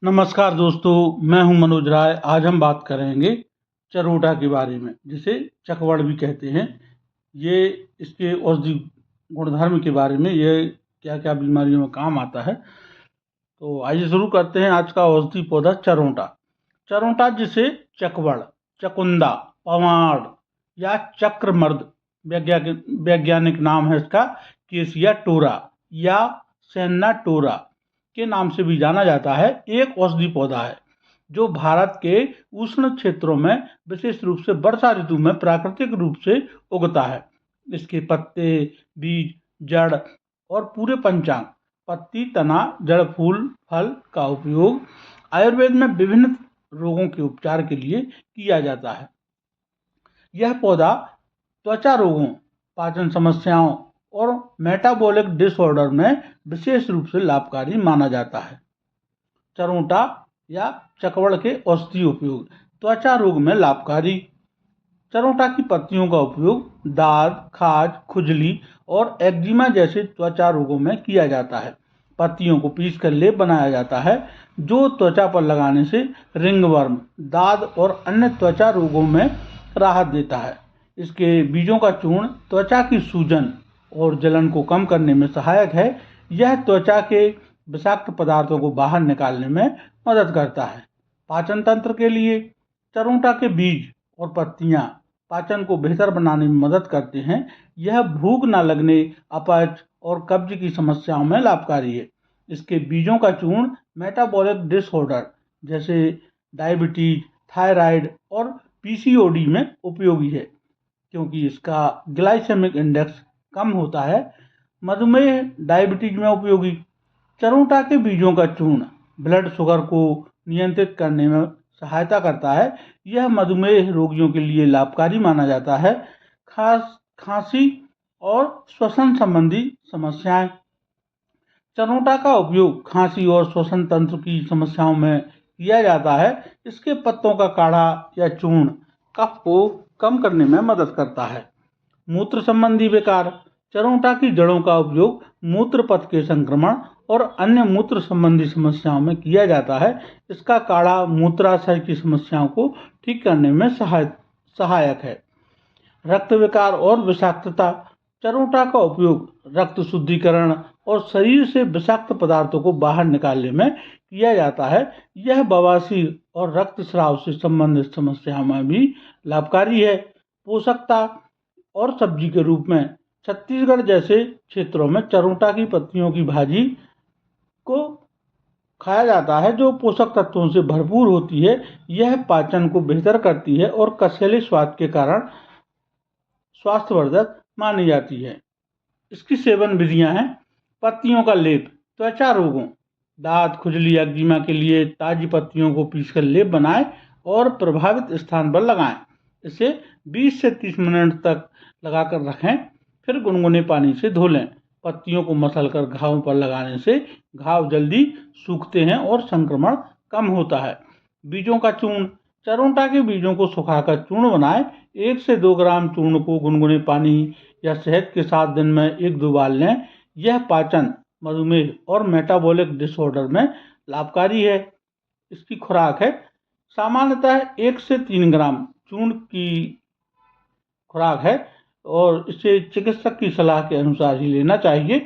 नमस्कार दोस्तों, मैं हूं मनोज राय। आज हम बात करेंगे चरोटा के बारे में, जिसे चकवड़ भी कहते हैं। ये इसके औषधि गुणधर्म के बारे में, ये क्या क्या बीमारियों में काम आता है। तो आइए शुरू करते हैं आज का औषधि पौधा चरोटा। चरोटा जिसे चकवड़, चकुंदा, पवाड़ या चक्रमर्द, वैज्ञानिक नाम है इसका केसिया टोरा या सेन्ना टोरा के नाम से भी जाना जाता है, एक औषधि पौधा है जो भारत के उष्ण क्षेत्रों में विशेष रूप से वर्षा ऋतु में प्राकृतिक रूप से उगता है। इसके पत्ते, बीज, जड़ और पूरे पंचांग, पत्ती, तना, जड़, फूल, फल का उपयोग आयुर्वेद में विभिन्न रोगों के उपचार के लिए किया जाता है। यह पौधा त्वचा रोगों, पाचन समस्याओं और मेटाबॉलिक डिसऑर्डर में विशेष रूप से लाभकारी माना जाता है। चरोटा या चकवड़ के औषधीय उपयोग। त्वचा रोग में लाभकारी। चरोटा की पत्तियों का उपयोग दाद, खाज, खुजली और एक्जिमा जैसे त्वचा रोगों में किया जाता है। पत्तियों को पीसकर लेप बनाया जाता है, जो त्वचा पर लगाने से रिंगवर्म, दाद और अन्य त्वचा रोगों में राहत देता है। इसके बीजों का चूर्ण त्वचा की सूजन और जलन को कम करने में सहायक है। यह त्वचा के विषाक्त पदार्थों को बाहर निकालने में मदद करता है। पाचन तंत्र के लिए चरोटा के बीज और पत्तियां पाचन को बेहतर बनाने में मदद करते हैं। यह भूख न लगने, अपच और कब्ज की समस्याओं में लाभकारी है। इसके बीजों का चूर्ण मेटाबॉलिक डिसऑर्डर जैसे डायबिटीज, थायराइड और पीसीओडी में उपयोगी है, क्योंकि इसका ग्लाइसेमिक इंडेक्स कम होता है। मधुमेह, डायबिटीज में उपयोगी। चरोटा के बीजों का चूर्ण ब्लड शुगर को नियंत्रित करने में सहायता करता है। यह मधुमेह रोगियों के लिए लाभकारी माना जाता है। खांसी और श्वसन संबंधी समस्याएं। चरोटा का उपयोग खांसी और श्वसन तंत्र की समस्याओं में किया जाता है। इसके पत्तों का काढ़ा या चूर्ण कफ को कम करने में मदद करता है। मूत्र संबंधी विकार। चरोटा की जड़ों का उपयोग मूत्र पथ के संक्रमण और अन्य मूत्र संबंधी समस्याओं में किया जाता है। इसका काढ़ा मूत्राशय की समस्याओं को ठीक करने में सहायक है। रक्त विकार और विषाक्तता। चरोटा का उपयोग रक्त शुद्धिकरण और शरीर से विषाक्त पदार्थों को बाहर निकालने में किया जाता है। यह बवासीर और रक्तस्राव से संबंधित समस्याओं में भी लाभकारी है। पोषकता और सब्जी के रूप में छत्तीसगढ़ जैसे क्षेत्रों में चरोटा की पत्तियों की भाजी को खाया जाता है, जो पोषक तत्वों से भरपूर होती है। यह पाचन को बेहतर करती है और कसैले स्वाद के कारण स्वास्थ्यवर्धक मानी जाती है। इसकी सेवन विधियां हैं। पत्तियों का लेप त्वचा रोगों, दाद, खुजली, एक्जिमा के लिए ताजी पत्तियों को पीसकर लेप बनाएं और प्रभावित स्थान पर लगाएं। इसे 20 से 30 मिनट तक लगाकर रखें, फिर गुनगुने पानी से धो लें। पत्तियों को मसलकर घावों पर लगाने से घाव जल्दी सूखते हैं और संक्रमण कम होता है। बीजों का चूर्ण। चरोटा के बीजों को सुखाकर चूर्ण बनाएं। 1 से 2 ग्राम चूर्ण को गुनगुने पानी या शहद के साथ दिन में 1-2 बार लें। यह पाचन, मधुमेह और मेटाबॉलिक डिसऑर्डर में लाभकारी है। इसकी खुराक है सामान्यतः 1 से 3 ग्राम चूर्ण की खुराक है और इसे चिकित्सक की सलाह के अनुसार ही लेना चाहिए।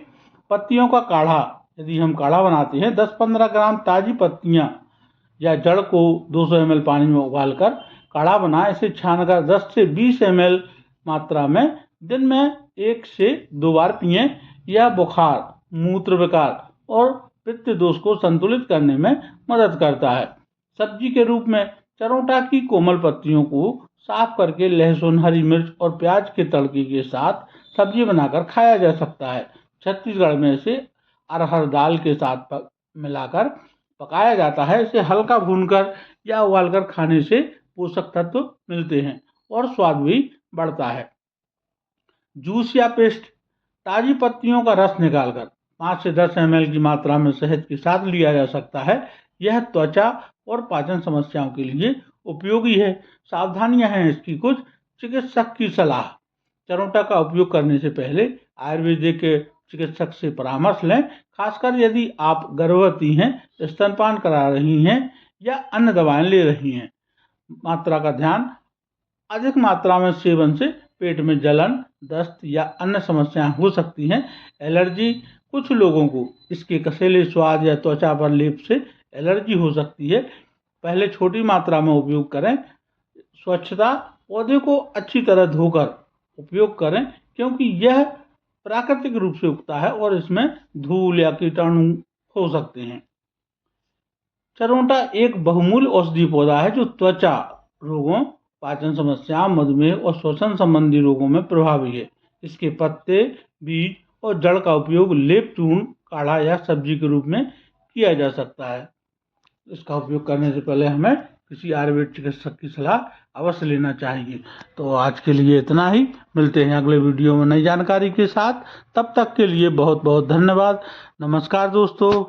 पत्तियों का काढ़ा। यदि हम काढ़ा बनाते हैं, 10-15 ग्राम ताजी पत्तियां या जड़ को 200 ml पानी में उबालकर काढ़ा बनाएं। इसे छानकर 10 से 20 ml मात्रा में दिन में 1 से 2 बार पिएं। यह बुखार, मूत्र विकार और पित्त दोष को संतुलित करने में मदद करता है। सब्जी के रूप में चरोटा की कोमल पत्तियों को साफ करके लहसुन, हरी मिर्च और प्याज के तड़के के साथ सब्जी बनाकर खाया जा सकता है। छत्तीसगढ़ में इसे अरहर दाल के साथ मिलाकर पकाया जाता है। इसे हल्का भूनकर या उबालकर खाने से पोषक तत्व मिलते हैं और स्वाद भी बढ़ता है। जूस या पेस्ट। ताजी पत्तियों का रस निकालकर 5 से 10 ml की मात्रा में शहद के साथ लिया जा सकता है। यह त्वचा और पाचन समस्याओं के लिए उपयोगी है। सावधानियां हैं इसकी कुछ। चिकित्सक की सलाह। चरोटा का उपयोग करने से पहले आयुर्वेदिक चिकित्सक से परामर्श लें, खासकर यदि आप गर्भवती हैं, स्तनपान करा रही हैं या अन्य दवाएं ले रही हैं। मात्रा का ध्यान, अधिक मात्रा में सेवन से पेट में जलन, दस्त या अन्य समस्याएं हो सकती हैं। एलर्जी, कुछ लोगों को इसके कसेले स्वाद या त्वचा पर लेप से एलर्जी हो सकती है। पहले छोटी मात्रा में उपयोग करें। स्वच्छता, पौधे को अच्छी तरह धोकर उपयोग करें क्योंकि यह प्राकृतिक रूप से उगता है और इसमें धूल या कीटाणु हो सकते हैं। चरोटा एक बहुमूल्य औषधीय पौधा है जो त्वचा रोगों, पाचन समस्या, मधुमेह और श्वसन संबंधी रोगों में प्रभावी है। इसके पत्ते, बीज और जड़ का उपयोग लेप, चूर्ण, काढ़ा या सब्जी के रूप में किया जा सकता है। इसका उपयोग करने से पहले हमें किसी आयुर्वेद चिकित्सक की सलाह अवश्य लेना चाहिए। तो आज के लिए इतना ही, मिलते हैं अगले वीडियो में नई जानकारी के साथ। तब तक के लिए बहुत बहुत धन्यवाद। नमस्कार दोस्तों।